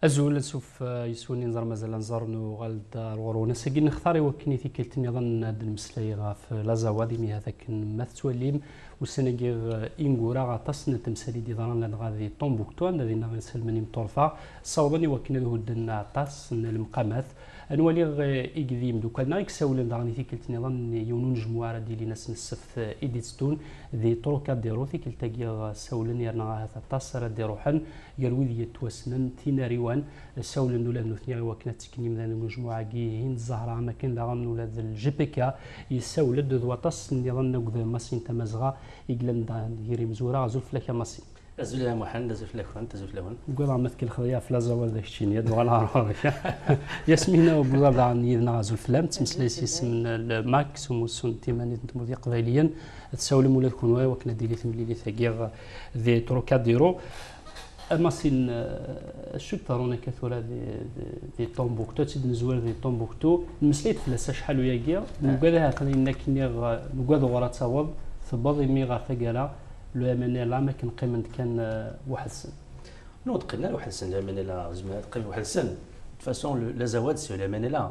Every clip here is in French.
أزول سوف يسوني نزار مازال نزارنو غالد الغرونا ساكن نختاري وكني في كلت نظن هاد المسلاي غاف لازاوادي مي هذاك مث توليم وسنجيغ إنغورا غاطاس نتمسالي دي ضران لان غادي طومبوكتو الذين غنسلمني مطرفا صوبني وكنا هودن عطاس المقامات انوالي إيكذيم دوكالنا يكساولن دغني في كلت نظن يونون جموعه ديال ناس نسف إيديتستون ذي تروكا ديرو في كلتا ساولن يرنا هذا طاس راه ديروحن يروي ذي توسنن تيناريوان ساولن ولا نثني وكنا تكني من المجموعه كي هند الزهراء ما كان دغن ولا الجي بي كا يساول دو طاس نظن نقد ماسين تمازغا يقلن دان يري مزورا زوف لك ماسين أزول يا محمد أزول لكون تزول لكون. نقول عم مثل خذيا في لازوال ذاك الشيء يد وغلا عارف. ياسمينة وبلاد عن يدنا غازول فلام تمثل اسم الماكس ومسون تيماني تمودي قبيليا تساول مولات كونوا وكنا ديلي ثمليلي ثقير ذي تروكاديرو ماسين شو ترونا كثورة ذي طومبوكتو تسد نزور ذي طومبوكتو المسليت فلاس شحال وياكيا نقول هذا خلينا كني نقول غورا تصاوب ثبض مي غير ثقيلا لو اماني لا ما كان قيمه كان واحد السن نو تقلنا واحد السن الاماني لا زعما قيمه واحد السن دو فاسون لا زواد سي الاماني لا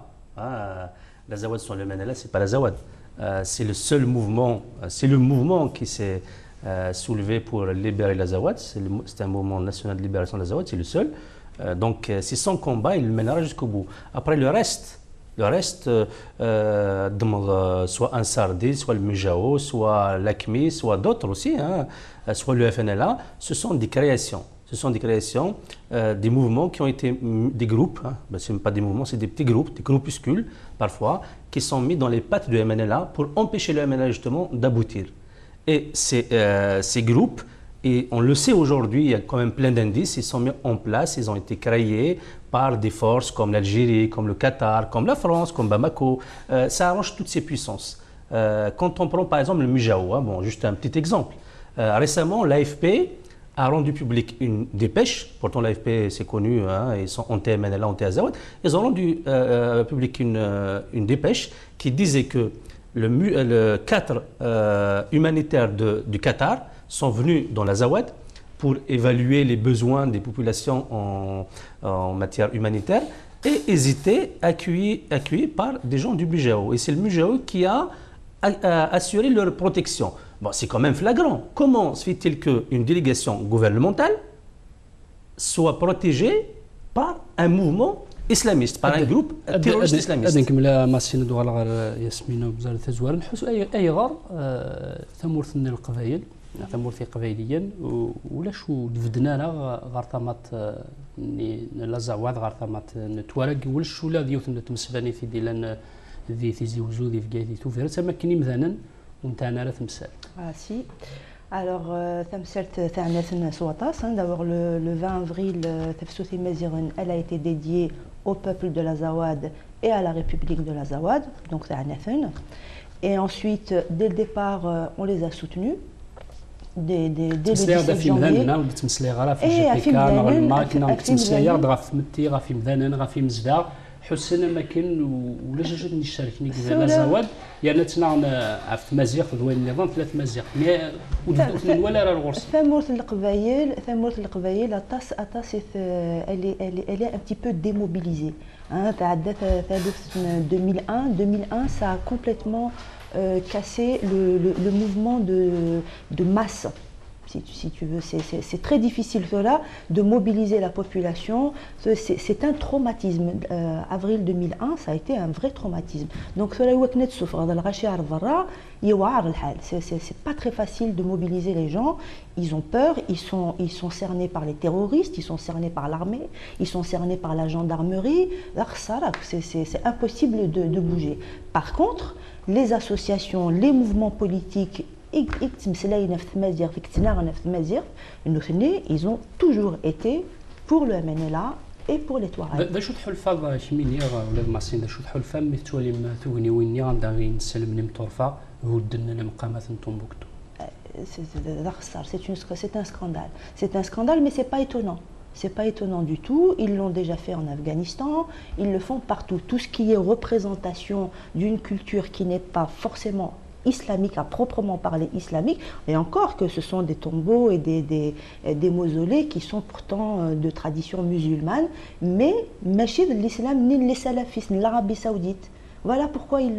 لا زواد سون الاماني لا سي با لا زواد سي لو سول موفمون سي لو موفمون qui s'est soulevé pour libérer la Zawad c'est un mouvement national de libération de la Zawad c'est le seul donc c'est son combat il le mènera jusqu'au bout après le reste, soit Ansardi, soit le Mujao, soit l'ACMI, soit d'autres aussi, hein, soit le FNLA, ce sont des créations. Ce sont des créations, des mouvements qui ont été des groupes, hein, ben, ce n'est pas des mouvements, c'est des petits groupes, des groupuscules parfois, qui sont mis dans les pattes du MNLA pour empêcher le MNLA justement d'aboutir. Et ces groupes, et on le sait aujourd'hui, il y a quand même plein d'indices, ils sont mis en place, ils ont été créés par des forces comme l'Algérie, comme le Qatar, comme la France, comme Bamako. Ça arrange toutes ces puissances. Quand on prend par exemple le Mujao, hein, bon, juste un petit exemple. Récemment, l'AFP a rendu public une dépêche, pourtant l'AFP c'est connu, hein, ils sont anti-MNLA, anti-Azawad, ils ont rendu public une dépêche qui disait que le cadre humanitaire du Qatar sont venus dans l'Azawad pour évaluer les besoins des populations en matière humanitaire et ils étaient accueillis par des gens du Mujao. Et c'est le Mujao qui a assuré leur protection. Bon, c'est quand même flagrant. Comment se fait-il qu'une délégation gouvernementale soit protégée par un mouvement islamiste, par un groupe terroriste islamiste? نكمل ماسين دوغال غير ياسمين وبزاف تزوار نحس اي غار ثمورثنا القبائل ثمورثي قبائليا ولا شو دفدنا غارطامات لا زعواد غارطامات نتوارق ولا شو لا ديوث نتمسفاني في ديلان ذي تيزي وزودي في قايتي توفير تمكني مثلا وانت انا لا تمثال. Si. Alors, d'abord le 20 avril, elle a été dédiée au peuple de l'Azawad et à la République de l'Azawad, donc c'est un. Et ensuite, dès le départ, on les a soutenus. Dès le 17 janvier. حسنا ما كان ولا جوج نشاركني كذا زواد يعني تنعنا عرفت مزيق دوين النظام ثلاث مزيق ودفن ولا راه الغرس ثمورة القبائل أطاس elle est un petit peu démobilisée تعدى ثالث 2001 ça a complètement cassé le mouvement de masse. Si tu veux, c'est très difficile cela de mobiliser la population. C'est un traumatisme. Avril 2001, ça a été un vrai traumatisme. Donc cela c'est pas très facile de mobiliser les gens. Ils ont peur, ils sont cernés par les terroristes, ils sont cernés par l'armée, ils sont cernés par la gendarmerie. C'est impossible de bouger. Par contre, les associations, les mouvements politiques, ils ont toujours été pour le MNLA et pour les Touaregs. شو تحلفا شميني ولا ماسين شو تحلفا مثل ما تغني ويني غندغي نسلم مطرفا ودنا مقامات تومبوكتو. C'est un scandale. C'est un scandale, mais c'est pas étonnant. C'est pas étonnant du tout. Ils l'ont déjà fait en Afghanistan. Ils le font partout. Tout ce qui est représentation d'une culture qui n'est pas forcément islamique, à proprement parler islamique, et encore que ce sont des tombeaux et des mausolées qui sont pourtant de tradition musulmane, mais machid l'islam ni les salafistes, ni l'Arabie Saoudite. Voilà pourquoi ils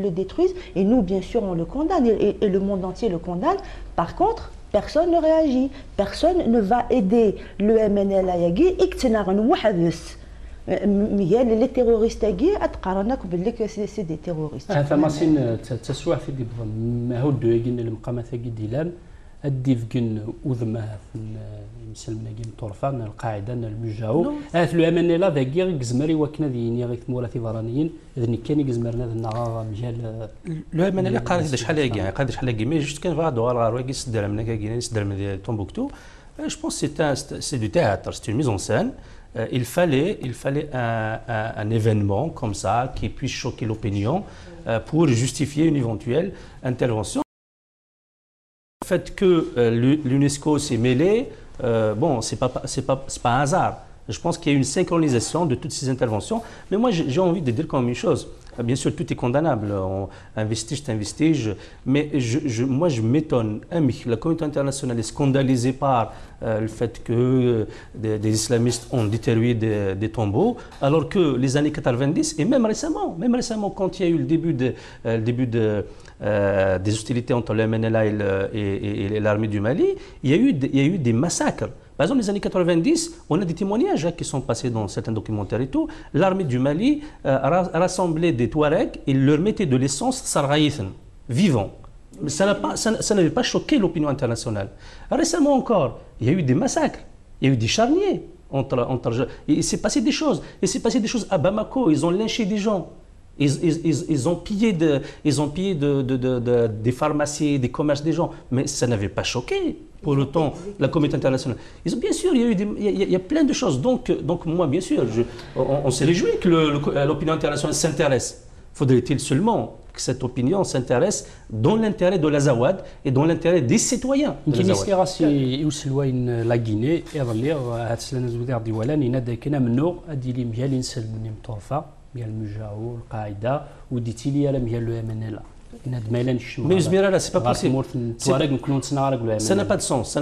le détruisent, et nous bien sûr on le condamne, et le monde entier le condamne. Par contre, personne ne réagit, personne ne va aider le MNLA يجي اقتناعا واحد بس les terroristes يجي اتقارنك بالك سي دي تيروريست. هذا ماسين تسوى في دي ما هو دو يجين المقامات يجي ديلان الديف جن وذمه مسلمنا جيم طرفان القاعده المجاو هات لو MNLA ذاكي زمري وكنا ديني غير مولاتي فرانيين اذن كان زمرنا النغا مجال لو MNLA قال شحال يجي قال شحال يجي مي جوست كان فادو غير واقي سدر من كاين سدر من تومبوكتو je pense que c'est du théâtre, c'est une mise en scène. Il fallait un événement comme ça qui puisse choquer l'opinion pour justifier une éventuelle intervention. Le fait que l'UNESCO s'est mêlé, bon, c'est pas un hasard. Je pense qu'il y a une synchronisation de toutes ces interventions. Mais moi, j'ai envie de dire quand même une chose. Bien sûr, tout est condamnable. Un vestige, c'est un vestige. Mais moi, je m'étonne. La communauté internationale est scandalisée par le fait que des islamistes ont détruit des tombeaux, alors que les années 90, et même récemment, quand il y a eu le début des hostilités entre le MNLA et l'armée du Mali, il y a eu des massacres. Par exemple, les années 90, on a des témoignages qui sont passés dans certains documentaires et tout. L'armée du Mali rassemblait des Touaregs et leur mettait de l'essence sarraïthen, vivant. Ça n'avait pas choqué l'opinion internationale. Récemment encore, il y a eu des massacres, il y a eu des charniers. Il s'est passé des choses. Il s'est passé des choses à Bamako, ils ont lynché des gens. Ils ont pillé des pharmacies, des commerces des gens, mais ça n'avait pas choqué pour autant la communauté internationale. Bien sûr, il y a plein de choses. Donc moi, bien sûr, on s'est réjoui que l'opinion internationale s'intéresse. Faudrait-il seulement que cette opinion s'intéresse dans l'intérêt de l'Azawad et dans l'intérêt des citoyens de l'Azawad. La Guinée, ميال المجاو القاعده وديتي لي انا ميال لو MNLA هاد ميلان الشمال مي زميره لا سي با بوسيبل ça n'a pas de sens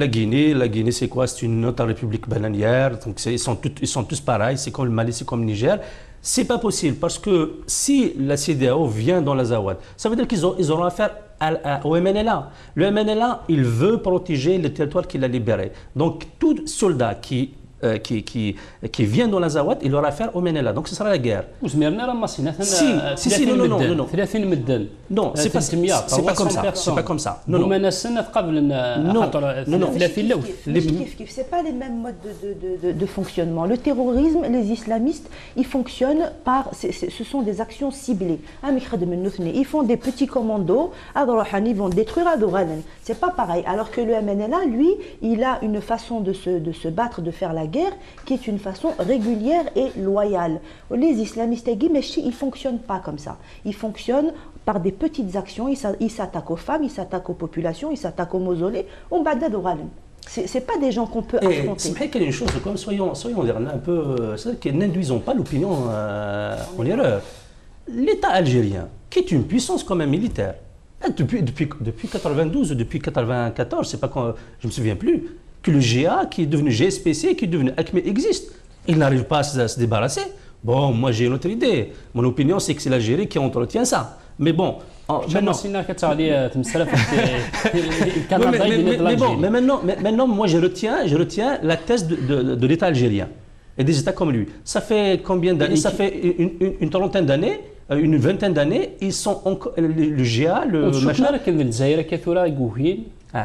la Guinée c'est quoi, c'est une autre république bananière, donc ils sont tous pareils, c'est comme le Mali, c'est comme le Niger. C'est pas possible parce que si la CEDEAO vient dans l'Azawad, ça veut dire qu'ils auront affaire au MNLA. Le MNLA, il veut protéger le territoire qu'il a libéré. Donc tout soldat qui vient dans l'Azawad, il aura affaire au MNLA. Donc ce sera la guerre. Si, non, c'est pas comme ça. C'est pas comme ça. Non. C'est pas les mêmes modes de fonctionnement. Le terrorisme, les islamistes, ils fonctionnent par, ce sont des actions ciblées. Ils font des petits commandos, ils vont détruire Adouranen. C'est pas pareil. Alors que le MNLA, lui, il a une façon de se battre, de faire la guerre, qui est une façon régulière et loyale. Les islamistes, ils ne fonctionnent pas comme ça. Ils fonctionnent par des petites actions. Ils s'attaquent aux femmes, ils s'attaquent aux populations, ils s'attaquent aux mausolées. C'est pas des gens qu'on peut affronter. C'est vrai qu'il y a une chose, comme soyons un peu, c'est-à-dire que n'induisons pas l'opinion en erreur. L'État algérien, qui est une puissance quand même militaire, depuis 92 ou depuis 94, c'est pas quand, je me souviens plus, que le GA, qui est devenu GSPC, qui est devenu ACME existe. Il n'arrive pas à se débarrasser. Bon, moi j'ai une autre idée. Mon opinion, c'est que c'est l'Algérie qui entretient ça. Mais bon, maintenant, moi je retiens la thèse de l'État algérien et des États comme lui. Ça fait combien d'années? Ça fait une trentaine d'années, une vingtaine d'années, ils sont encore le GA, le machin.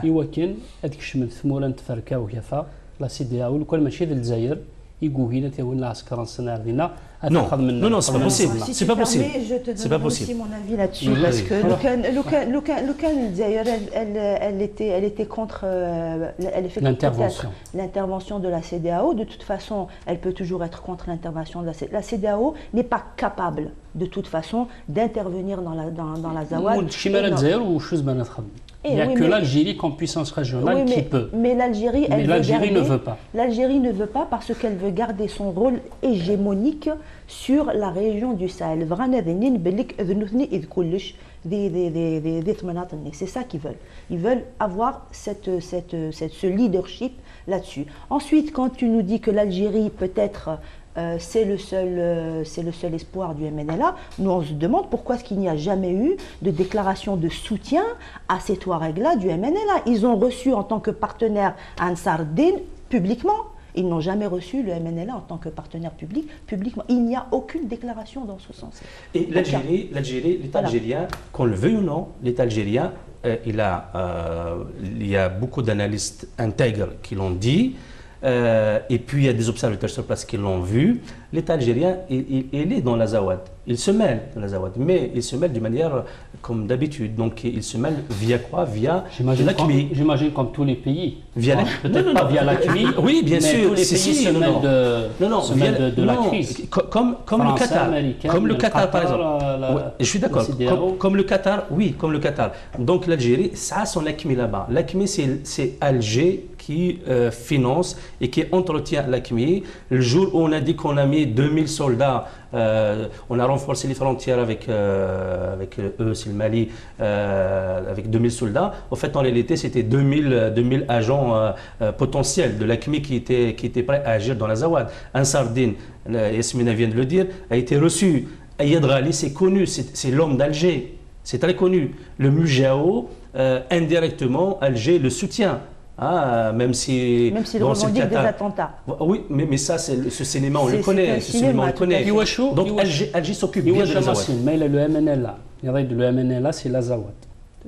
يوكن هذيك الشمال ثمولا نتفركا وكيفا لا CEDEAO وكل ماشي ذا الجزائر يقوهينا تيون العسكر سنة عندنا Non, c'est pas possible. C'est pas possible. Je te donne aussi mon avis là-dessus parce que elle était contre l'intervention de la CEDEAO. De toute façon, elle peut toujours être contre l'intervention de la CEDEAO n'est pas capable de toute façon d'intervenir dans l'Azawad. Il n'y a que l'Algérie comme puissance régionale qui peut. Mais l'Algérie, ne veut pas. L'Algérie ne veut pas parce qu'elle veut garder son rôle hégémonique sur la région du Sahel. C'est ça qu'ils veulent. Ils veulent avoir ce leadership là-dessus. Ensuite, quand tu nous dis que l'Algérie peut-être c'est le seul espoir du MNLA, nous on se demande pourquoi est-ce qu'il n'y a jamais eu de déclaration de soutien à ces Touaregs-là du MNLA. Ils ont reçu en tant que partenaire Ansar Din publiquement. Ils n'ont jamais reçu le MNLA en tant que partenaire public publiquement. Il n'y a aucune déclaration dans ce sens. Et l'Algérie, l'État algérien, qu'on le veuille ou non, l'État algérien, il y a beaucoup d'analystes intègres qui l'ont dit. Et puis il y a des observateurs sur place qui l'ont vu. L'État algérien, il est dans l'Azawad. Il se mêle dans l'Azawad, mais il se mêle d'une manière comme d'habitude. Donc il se mêle via quoi? Via l'AQMI. J'imagine comme tous les pays. Via peut-être pas via l'AQMI. Oui, bien sûr. Tous les pays se mêlent de la crise. Comme le Qatar. Comme le Qatar, par exemple. Oui, je suis d'accord. Comme le Qatar, oui, comme le Qatar. Donc l'Algérie, ça a son AQMI là-bas. L'AQMI, c'est Alger qui finance et qui entretient l'AQMI. Le jour où on a dit qu'on a mis 2000 soldats, on a renforcé les frontières avec eux, c'est le Mali, avec 2000 soldats. En fait, en réalité, c'était 2000 agents potentiels de l'AQMI qui étaient prêts à agir dans l'Azawad. Ansar Din, Yasmina vient de le dire, a été reçu. Ayad Ghali, c'est connu, c'est l'homme d'Alger, c'est très connu. Le Mujao, indirectement, Alger le soutient. Même si il revendique des attentats. Oui, mais ça, ce cinéma, on le connaît. Ce cinéma, on le connaît. Donc Alger s'occupe bien de l'Azawad. Mais le MNLA, le MNLA, c'est l'Azawad.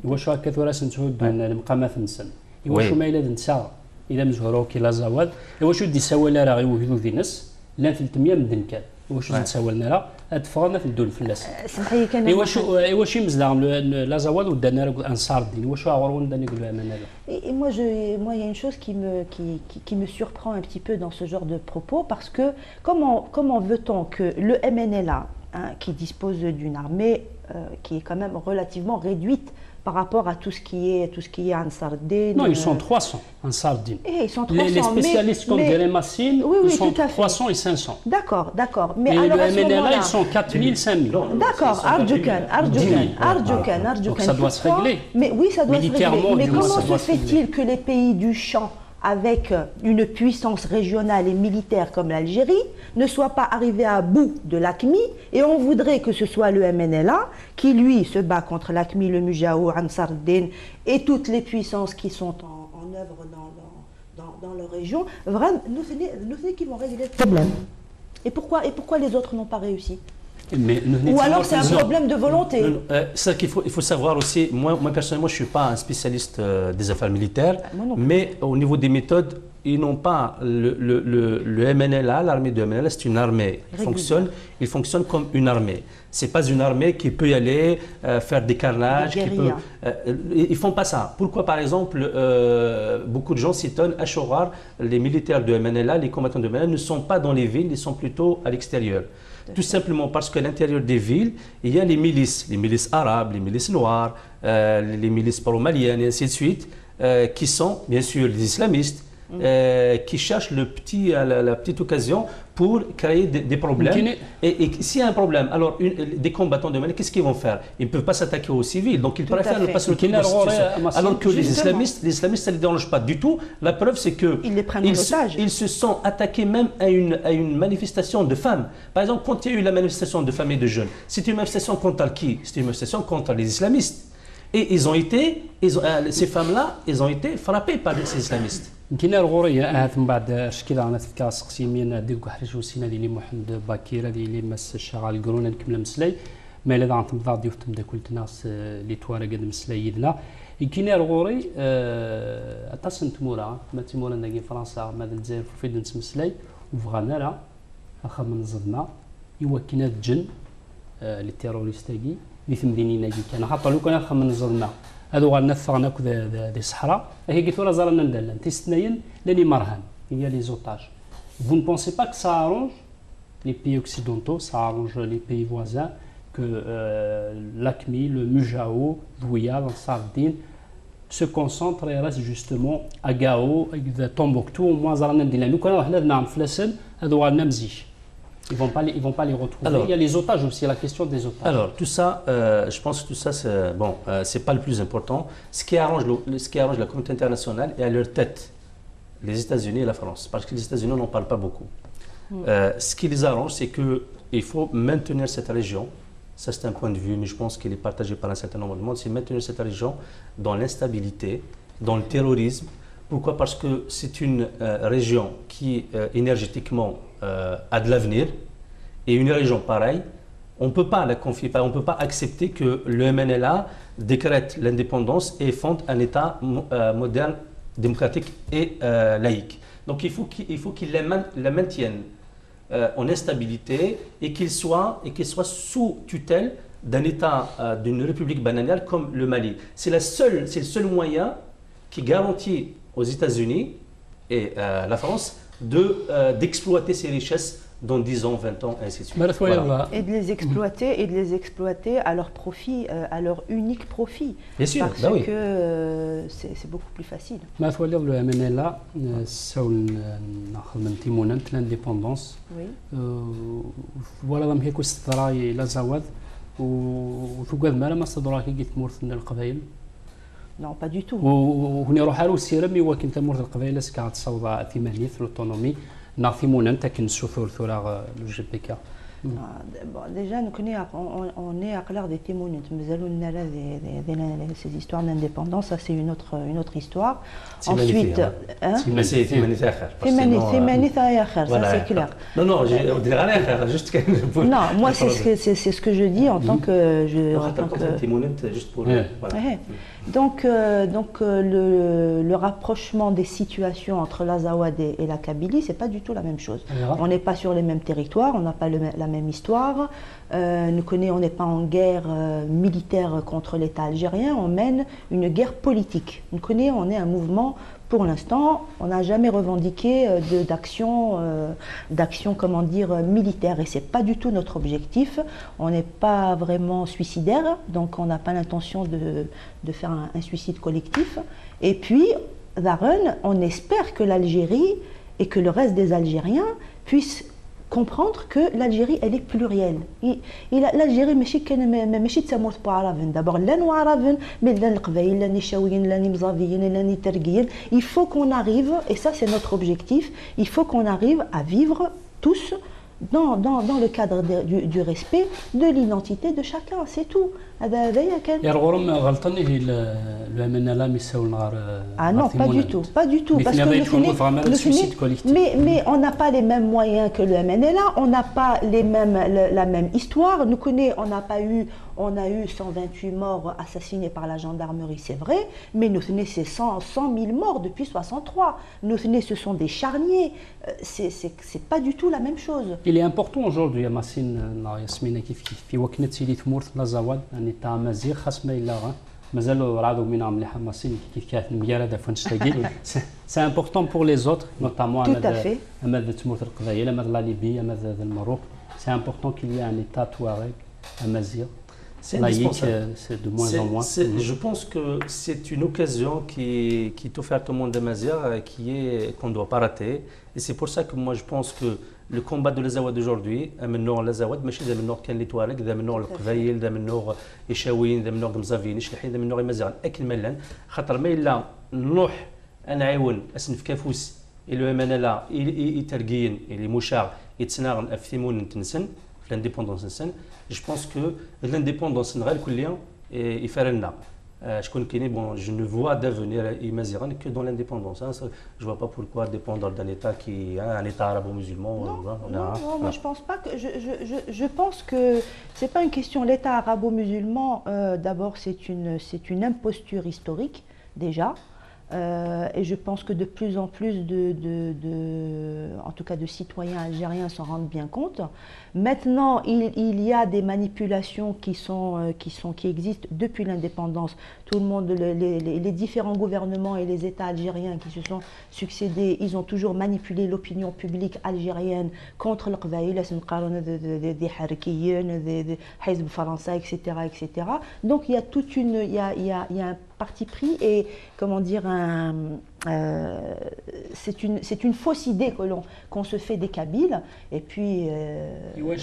واش كثر سنتود المقامات نسن واش ما الى نسا الى مزهرو كي لازواد واش دي سوالا راه يوجدوا ذي ناس لا 300 من كان واش نتساولنا راه ادفغنا في الدول فلاس سمحي كان واش مزلا لازواد ودانا انصار الدين واش غورون داني يقولوا امانه. Et moi, il y a une chose qui me surprend un petit peu dans ce genre de propos, parce que comment veut-on que le MNLA, qui dispose d'une armée qui est quand même relativement réduite par rapport à tout ce qui est Ansar Din. Non, ils sont 300, Ansar Din. Ils sont 300. Les spécialistes comme Déremassine, ils sont 300 et 500. D'accord. Mais alors, le MNLA, ils sont 4000, 5000. D'accord, Arjukan. Donc ça doit se régler. Mais oui, ça doit se régler. Mais comment se fait-il que les pays du champ, avec une puissance régionale et militaire comme l'Algérie, ne soit pas arrivé à bout de l'AQMI, et on voudrait que ce soit le MNLA qui, lui, se bat contre l'AQMI, le Mujao, Ansar Din et toutes les puissances qui sont en œuvre dans leur région. Vraiment, nous savons qu'ils vont régler le problème. Et pourquoi les autres n'ont pas réussi? Ou alors c'est un problème de volonté. Ça qu'il faut savoir aussi, moi personnellement je ne suis pas un spécialiste des affaires militaires, mais au niveau des méthodes, ils n'ont pas le MNLA, l'armée de MNLA, c'est une armée. Il fonctionne comme une armée. Ce n'est pas une armée qui peut y aller faire des carnages. Ils ne font pas ça. Pourquoi, par exemple, beaucoup de gens s'étonnent, à Chorar, les militaires de MNLA, les combattants de MNLA ne sont pas dans les villes, ils sont plutôt à l'extérieur. Tout simplement parce qu'à l'intérieur des villes, il y a les milices arabes, les milices noires, les milices pro-maliennes et ainsi de suite, qui sont bien sûr les islamistes, qui cherchent la petite occasion pour créer des problèmes. Et s'il y a un problème, alors des combattants de Mali, qu'est-ce qu'ils vont faire? Ils ne peuvent pas s'attaquer aux civils, donc ils préfèrent ne pas se retrouver dans cette situation. Alors que les islamistes, ça ne les dérange pas du tout. La preuve, c'est qu'ils se sont attaqués même à une manifestation de femmes. Par exemple, quand il y a eu la manifestation de femmes et de jeunes, c'était une manifestation contre qui? C'était une manifestation contre les islamistes. Et ces femmes-là, ils ont été frappées par ces islamistes. يمكن الغورية هات من بعد شكل أنا تفكر سقسيمين ديك حرج وسينا ديالي محمد باكير ديالي مس الشغال القرون نكمل مسلي ما إلا دعنا تمضى ديوفتم دا كل ناس اللي توارا قد مسلي يدنا يمكن الغوري أتصن تمورا ما تمورا نجي فرنسا ما الجزائر في دنس مسلي وفغانا لا أخا من الظلمة يوكينا الجن للتيروريستاكي لثم ديني نجي كان حتى لو كان أخا من الظلمة هذو غنفغنا كذا دي الصحراء هي قلت له زرنا ندلن تيستنين لاني مرهن هي لي زوتاج. Vous ne pensez pas que ça arrange les pays occidentaux, ça arrange les pays voisins, que l'AQMI, le Mujao, Douya, Ansar Din se concentre et reste justement à Gao, à Tombouctou, au moins à la dynamique. Quand on a des inflations, ils ne vont pas les retrouver. Alors, il y a les otages aussi, la question des otages. Alors, tout ça, je pense que tout ça, c'est pas le plus important. Ce qui arrange la communauté internationale est à leur tête, les États-Unis et la France, parce que les États-Unis n'en parlent pas beaucoup. Ce qui les arrange, c'est qu'il faut maintenir cette région. Ça, c'est un point de vue, mais je pense qu'il est partagé par un certain nombre de monde. C'est maintenir cette région dans l'instabilité, dans le terrorisme. Pourquoi? Parce que c'est une région qui, énergétiquement, a de l'avenir. Et une région pareille, on ne peut pas la confier, on ne peut pas accepter que le MNLA décrète l'indépendance et fonde un État moderne, démocratique et laïque. Donc il faut qu'il la maintienne en instabilité et qu'il soit sous tutelle d'un État, d'une république bananière comme le Mali. C'est le seul moyen qui garantit aux États-Unis et la France d'exploiter ces richesses dans 10 ans, 20 ans, et ainsi de suite. Voilà. Et de les exploiter à leur profit, à leur unique profit. Bien sûr, parce que c'est beaucoup plus facile. ما تولي le MNLA ساول ناخذ من تيموننت l'indépendance. voilà ضم هيك استدراي لا زواد وثقاد ما استدراك قلت مورثنا القبائل. Non, pas du tout. وهنا روح على السيرمي وكن تمورث القبائل سكعت صوضة ثمانية l'autonomie. Déjà, on est à clair des témoins. Ces histoires d'indépendance, ça c'est une autre histoire. Ensuite, ça c'est clair. Non, juste non, moi c'est ce que je dis en tant que juste pour donc le rapprochement des situations entre l'Azawad et la Kabylie, c'est pas du tout la même chose. On n'est pas sur les mêmes territoires, on n'a pas la même histoire. On n'est pas en guerre militaire contre l'État algérien, on mène une guerre politique. On est un mouvement, pour l'instant, on n'a jamais revendiqué d'action militaire, et c'est pas du tout notre objectif. On n'est pas vraiment suicidaire, donc on n'a pas l'intention de faire un suicide collectif. Et puis, Darren, on espère que l'Algérie et que le reste des Algériens puissent comprendre que l'Algérie, elle est plurielle. L'Algérie, d'abord, il faut qu'on arrive, et ça c'est notre objectif, il faut qu'on arrive à vivre tous dans le cadre du respect de l'identité de chacun, c'est tout. Ah non, pas du tout, parce que mais on n'a pas les mêmes moyens que le MNLA, on n'a pas la même histoire. On a eu 128 morts assassinés par la gendarmerie, c'est vrai, mais nous c'est 100 000 morts depuis 63. Nous ce sont des charniers, c'est pas du tout la même chose. Il est important aujourd'hui, Yasmine, في وقت اللي تمورث لازواد ان تا مزيغ خاص ما الا مازالوا رادو منا مليحه ماسين كيف كانت المجاله فنشتاقي سي امبورطون بور لي زوتر نوتامون اماد تمورث القبائل اماد لا ليبي اماد المغرب سي امبورطون كيل y a un état touareg amazigh. C'est de moins en moins. Je pense que c'est une occasion qui est offerte au monde amazigh qu'on ne doit pas rater. Et c'est pour ça que moi je pense que le combat de l'Azawad d'aujourd'hui, l'Azawad, ماشي ذا من نوع كان لي توارق ذا من نوع القبائل ذا من نوع إشاويين ذا من نوع مزافين شلحين ذا من نوع مزارن أكل ملان خاطر ما إلا نروح أنا عيون أسنف كافوس إلو أمانة يترقين إلي مشاع يتسناغن أفثمون تنسن في l'indépendance نسن. Je pense que l'indépendance نغير كليا يفرلنا. Je ne vois d'avenir imazighan que dans l'indépendance. Je ne vois pas pourquoi dépendre d'un État un État arabo-musulman. Non, moi je pense pas que. Je pense que c'est pas une question. L'État arabo-musulman, d'abord, c'est une imposture historique déjà. Et je pense que de plus en plus en tout cas de citoyens algériens s'en rendent bien compte. Maintenant, il y a des manipulations qui existent depuis l'indépendance. Tout le monde, les différents gouvernements et les États algériens qui se sont succédés, ils ont toujours manipulé l'opinion publique algérienne contre le Qbaïl, des Harkiyin, des Hizb Faransa, etc., etc. Donc il y a il y a un parti pris et, comment dire, c'est une fausse idée qu'on se fait des Kabyles. Et puis oui,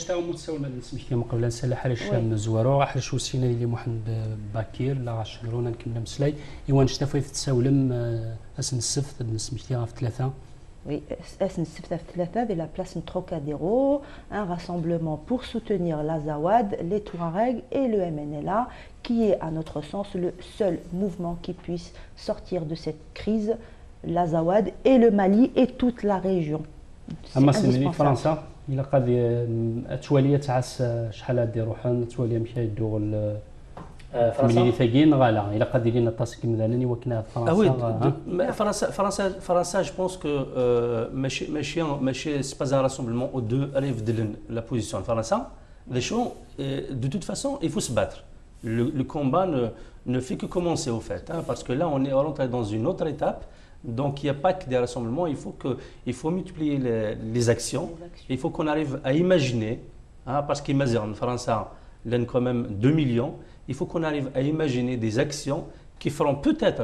de la place Trocadéro, un rassemblement pour soutenir l'Azawad, les Touaregs et le MNLA, qui est à notre sens le seul mouvement qui puisse sortir de cette crise, l'Azawad et le Mali et toute la région. C'est indispensable. إلا قد أتوالية تعس شحال هادي روحان أتوالية مشى يدور فملي ثقين غالا إلا قد لينا التصق مثلا وكنا فرنسا je pense que ماشي c'est pas un rassemblement aux deux arrive de la position de France. Les choses, de toute façon, il faut se battre. Le combat ne fait que commencer au fait, hein, parce que là on est rentré dans une autre étape. Donc il n'y a pas que des rassemblements, il faut multiplier les actions. Il faut qu'on arrive à imaginer, hein, parce qu'en France, il y a quand même 2 millions, il faut qu'on arrive à imaginer des actions qui feront peut-être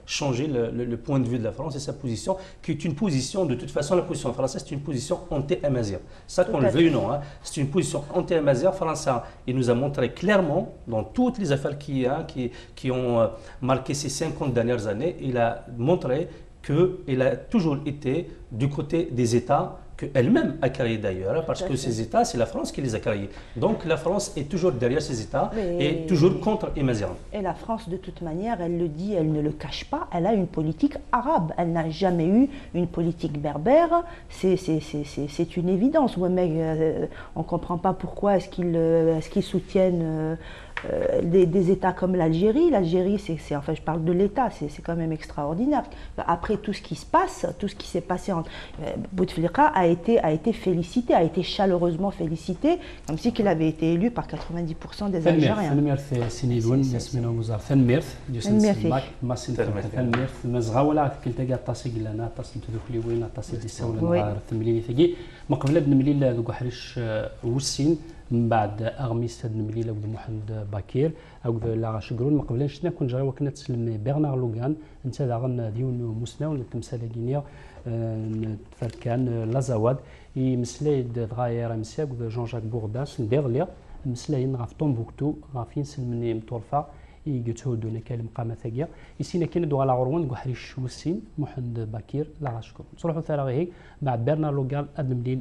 changer le point de vue de la France et sa position, qui est une position, de toute façon, la position française, c'est une position anti-amazigh. Ça, qu'on le veuille ou non, hein, c'est une position anti-amazigh. France, il nous a montré clairement, dans toutes les affaires qui ont marqué ces 50 dernières années, il a montré qu'il a toujours été du côté des États qu'elle-même a créés d'ailleurs, parce que ces États, c'est la France qui les a créés. Donc la France est toujours derrière ces États et toujours contre Amazigh. Et la France, de toute manière, elle le dit, elle ne le cache pas, elle a une politique arabe. Elle n'a jamais eu une politique berbère. C'est une évidence. Ouais, mais, on ne comprend pas pourquoi est-ce qu'ils soutiennent des États comme l'Algérie. L'Algérie, enfin, je parle de l'État, c'est quand même extraordinaire. Après tout ce qui se passe, tout ce qui s'est passé, Bouteflika a été félicité, a été chaleureusement félicité, comme si qu'il avait été élu par 90% des Algériens. من بعد أغميس هاد المليلة ود محمد باكير أو لا شكرون ما قبلنا شفنا كون جرى وكنا تسلم بيرنار لوغان أنت داغن ديون مسنا ولا تمثال غينيا تفركان لازواد يمسلاي دغاير مساك ود جون جاك بورداس نديرليا مسلاي نغاف طومبوكتو غافين سلمني مطورفا يجتهو دون كلمة قامة ثقيا يسينا كنا دو على عروان دو حريش وسين محمد باكير لا شكر صلحوا ثلاغي هيك بعد بيرنار لوغان أدم ليل